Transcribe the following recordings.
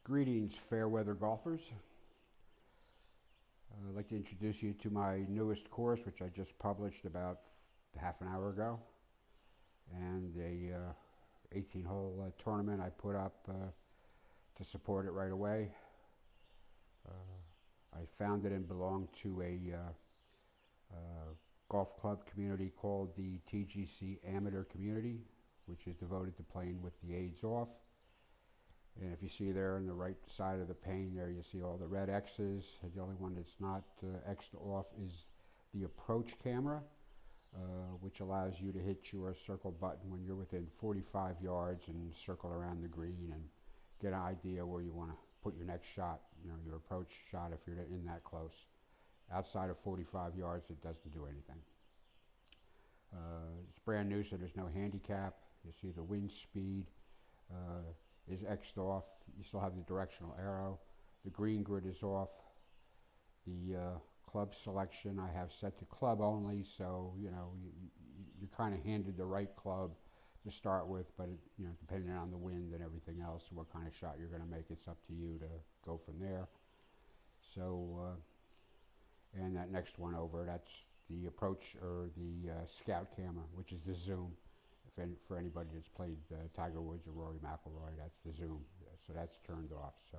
Greetings, fair weather golfers. I'd like to introduce you to my newest course, which I just published about half an hour ago, and a 18-hole tournament I put up to support it right away. I founded and belong to a golf club community called the TGC Amateur Community, which is devoted to playing with the aids off. And if you see there on the right side of the pane there, you see all the red X's. The only one that's not X'd off is the approach camera, which allows you to hit your circle button when you're within 45 yards and circle around the green and get an idea where you want to put your next shot, your approach shot if you're in that close. Outside of 45 yards, it doesn't do anything. It's brand new, so there's no handicap. You see the wind speed is X'd off. You still have the directional arrow. The green grid is off. The club selection I have set to club only, so you're kind of handed the right club to start with, but depending on the wind and everything else, what kind of shot you're going to make, it's up to you to go from there. So, and that next one over, that's the approach or the scout camera, which is the zoom. For anybody that's played Tiger Woods or Rory McIlroy, that's the zoom. So that's turned off. So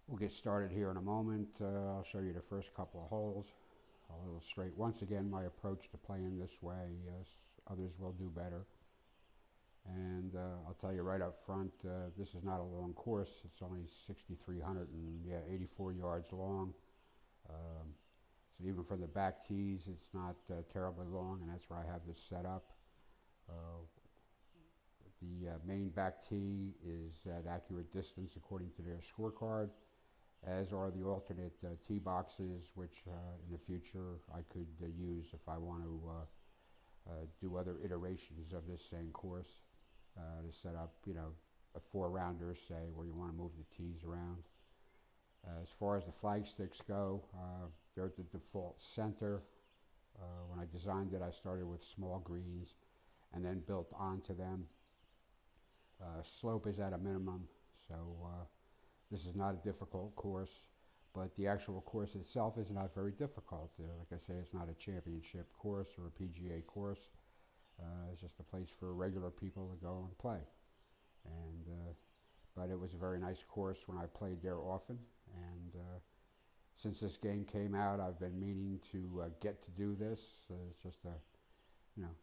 we'll get started here in a moment. I'll show you the first couple of holes. I'll illustrate once again my approach to playing this way. Others will do better. And I'll tell you right up front, this is not a long course. It's only 6,384 yards long. So even for the back tees, it's not terribly long, and that's where I have this set up. The main back tee is at accurate distance according to their scorecard, as are the alternate tee boxes, which in the future I could use if I want to do other iterations of this same course to set up, a four-rounder, say, where you want to move the tees around. As far as the flag sticks go, they're at the default center. When I designed it, I started with small greens and then built onto them. Slope is at a minimum, so this is not a difficult course, but the actual course itself is not very difficult. Like I say, it's not a championship course or a PGA course. It's just a place for regular people to go and play. But it was a very nice course when I played there often, and since this game came out, I've been meaning to get to do this. It's just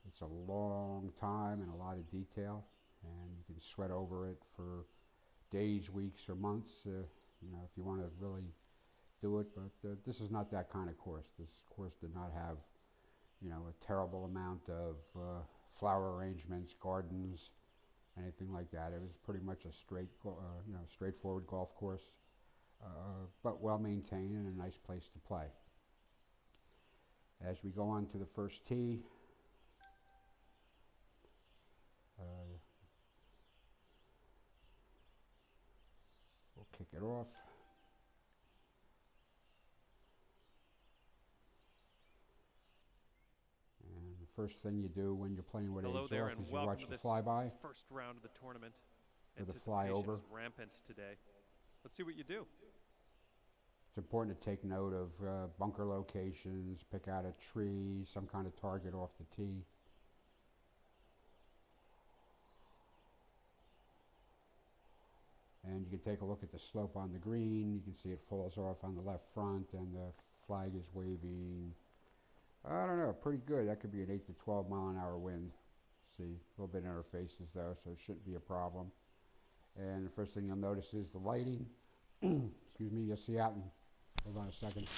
it's a long time and a lot of detail, and you can sweat over it for days, weeks, or months, if you want to really do it. But this is not that kind of course. This course did not have, a terrible amount of flower arrangements, gardens, anything like that. It was pretty much a straightforward golf course, but well maintained and a nice place to play. As we go on to the first tee, we'll kick it off. And the first thing you do when you're playing with aids off is you watch the flyby. First round of the tournament. Or the flyover. Is rampant today. Let's see what you do. It's important to take note of bunker locations, pick out a tree, some kind of target off the tee. And you can take a look at the slope on the green. You can see it falls off on the left front and the flag is waving. I don't know, pretty good. That could be an 8 to 12 mile an hour wind. See, a little bit in our faces though, so it shouldn't be a problem. And the first thing you'll notice is the lighting. Excuse me, you'll see out in, hold on a second.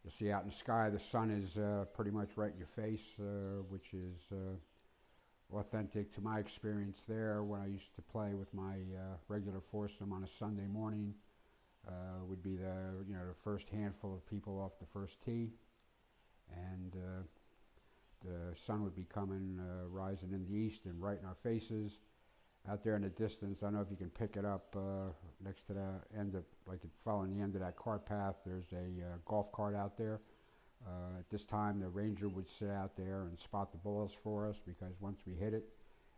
You'll see out in the sky, the sun is pretty much right in your face, which is authentic to my experience there when I used to play with my regular foursome on a Sunday morning. Would be the first handful of people off the first tee, and the sun would be coming, rising in the east and right in our faces. Out there in the distance, I don't know if you can pick it up next to the end of, following the end of that cart path, there's a golf cart out there. At this time, the ranger would sit out there and spot the balls for us, because once we hit it,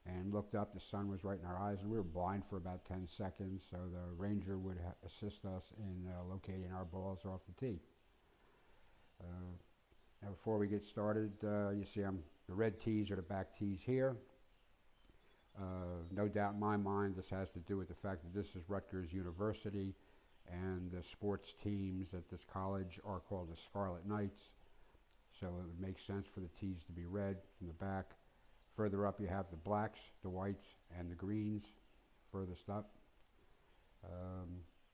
and looked up. The sun was right in our eyes, and we were blind for about 10 seconds, so the ranger would assist us in locating our balls off the tee. Now before we get started, you see the red tees are the back tees here. No doubt in my mind this has to do with the fact that this is Rutgers University, and the sports teams at this college are called the Scarlet Knights, so it would make sense for the tees to be red from the back. Further up you have the blacks, the whites, and the greens furthest up.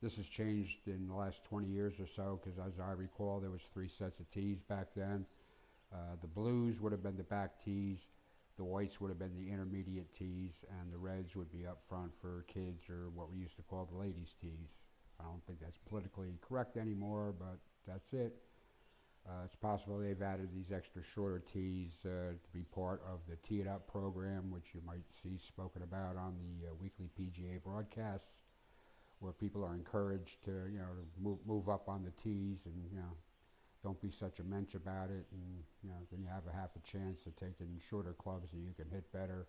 This has changed in the last 20 years or so, because as I recall there was 3 sets of tees back then. The blues would have been the back tees, the whites would have been the intermediate tees, and the reds would be up front for kids, or what we used to call the ladies' tees. I don't think that's politically correct anymore, but that's it. It's possible they've added these extra shorter tees to be part of the Tee It Up program, which you might see spoken about on the weekly PGA broadcasts, where people are encouraged to, to move up on the tees, and don't be such a mensch about it, and then you have a half a chance of taking shorter clubs so you can hit better,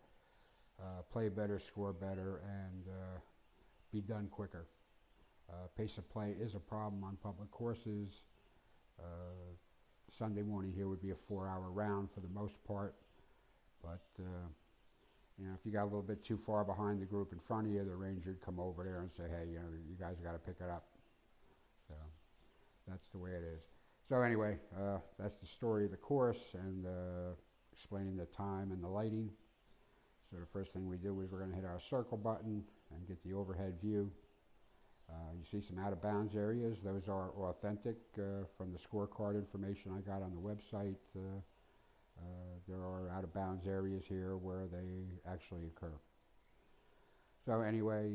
play better, score better, and be done quicker. Pace of play is a problem on public courses. Sunday morning here would be a 4-hour round for the most part, but if you got a little bit too far behind the group in front of you, the ranger would come over there and say, hey, you guys got to pick it up. So that's the way it is. So anyway, that's the story of the course, and explaining the time and the lighting. So the first thing we do is we're going to hit our circle button and get the overhead view. You see some out of bounds areas. Those are authentic from the scorecard information I got on the website. There are out of bounds areas here where they actually occur. So anyway,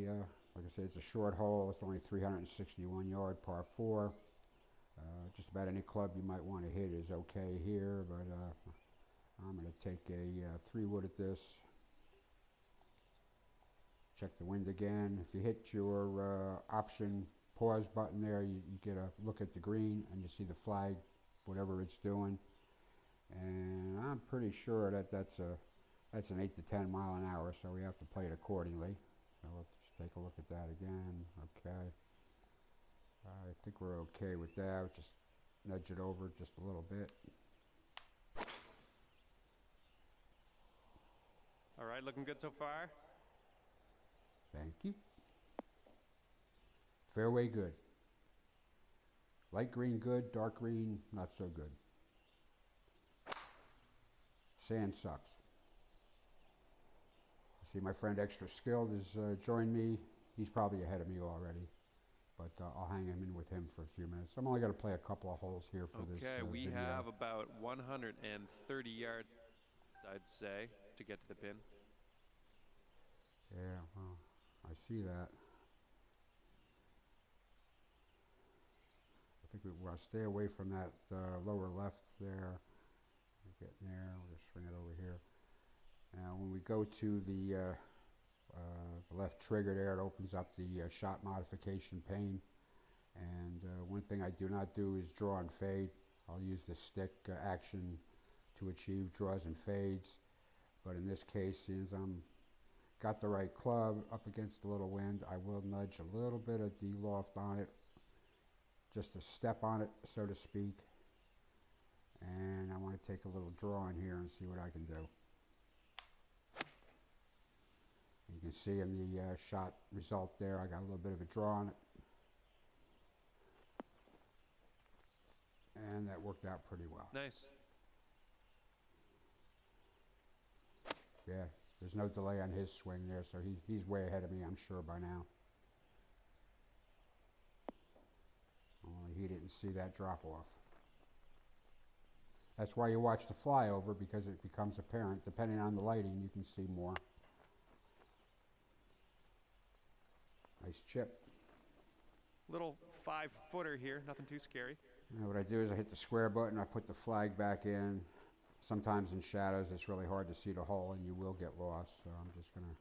like I said, it's a short hole. It's only 361 yard par 4. Just about any club you might want to hit is okay here, but I'm going to take a 3-wood at this. Check the wind again. If you hit your option pause button there, you get a look at the green and you see the flag, whatever it's doing. And I'm pretty sure that that's an 8 to 10 mile an hour, so we have to play it accordingly. So let's just take a look at that again. Okay. I think we're okay with that. Just nudge it over just a little bit. All right, looking good so far. Thank you. Fairway good. Light green good, dark green not so good. Sand sucks. See, my friend Extra Skilled has joined me. He's probably ahead of me already, but I'll hang him in with him for a few minutes. I'm only going to play a couple of holes here for this Okay, we video. have about 130 yards, I'd say, to get to the pin. Yeah, well, I see that. I think we want to stay away from that lower left there. We're getting there. We'll just swing it over here. Now, when we go to the left trigger there, it opens up the shot modification pane. And one thing I do not do is draw and fade. I'll use the stick action to achieve draws and fades. But in this case, since I'm got the right club up against a little wind, I will nudge a little bit of de-loft on it, just a step on it, so to speak. And I want to take a little draw in here and see what I can do. You can see in the shot result there, I got a little bit of a draw on it. And that worked out pretty well. Nice. Yeah, there's no delay on his swing there, so he's way ahead of me, I'm sure, by now. Only he didn't see that drop off. That's why you watch the flyover, because it becomes apparent. Depending on the lighting, you can see more. Nice chip. Little 5-footer here, nothing too scary. What I do is I hit the square button, I put the flag back in. Sometimes in shadows it's really hard to see the hole and you will get lost, so I'm just going to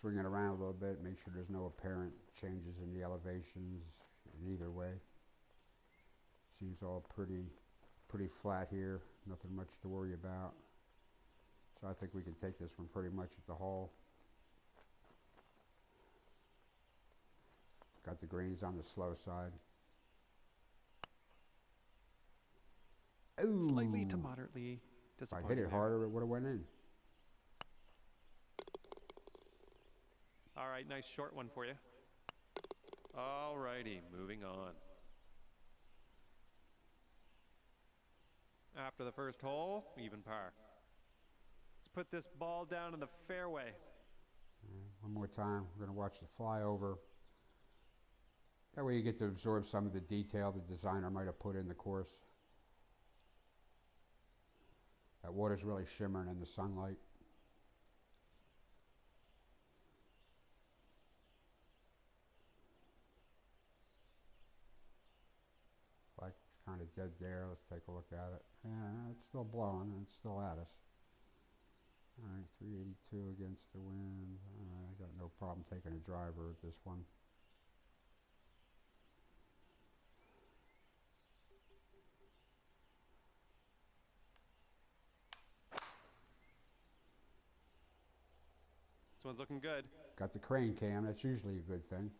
swing it around a little bit, make sure there's no apparent changes in the elevations in either way. Seems all pretty flat here, nothing much to worry about. So I think we can take this one pretty much at the hole. Got the greens on the slow side. Ooh. Slightly to moderately If I disappointing. hit it harder, it would have went in. All right, nice short one for you. All righty, moving on. After the first hole, even par. Let's put this ball down in the fairway. One more time, we're going to watch the flyover. That way you get to absorb some of the detail the designer might have put in the course. That water's really shimmering in the sunlight. Like it's kind of dead there. Let's take a look at it. Yeah, it's still blowing and it's still at us. All right, 382 against the wind. I got no problem taking a driver at this one. This one's looking good. Got the crane cam. That's usually a good thing.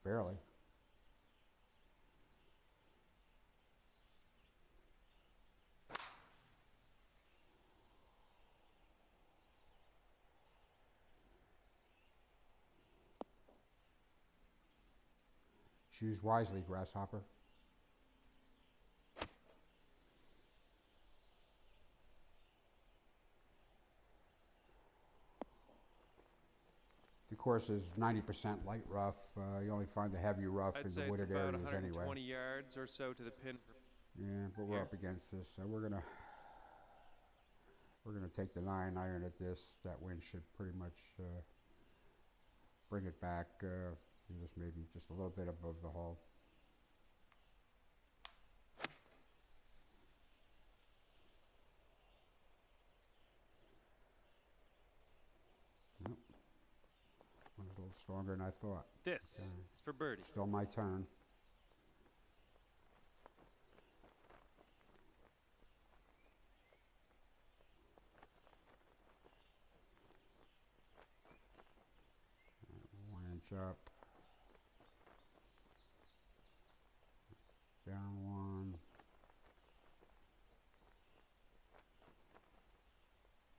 Barely. Choose wisely, grasshopper. The course is 90% light rough. You only find the heavy rough I'd in say the it's wooded about areas 120 anyway. yards or so to the pin. Yeah, but we're Here. up against this, so we're gonna take the 9-iron at this. That wind should pretty much bring it back. Just maybe just a little bit above the hole. Nope. One's a little stronger than I thought. This Okay. is for birdie. Still my turn. Up, down one.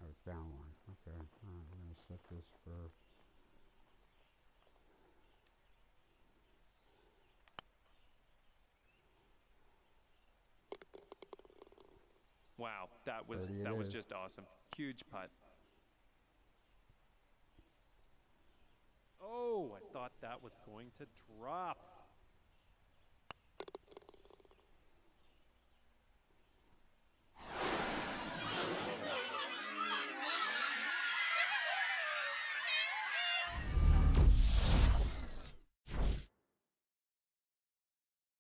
Oh, it's down one. Okay, all right, we're going to set this for. Wow, that was just awesome. Huge putt. Oh, I thought that was going to drop.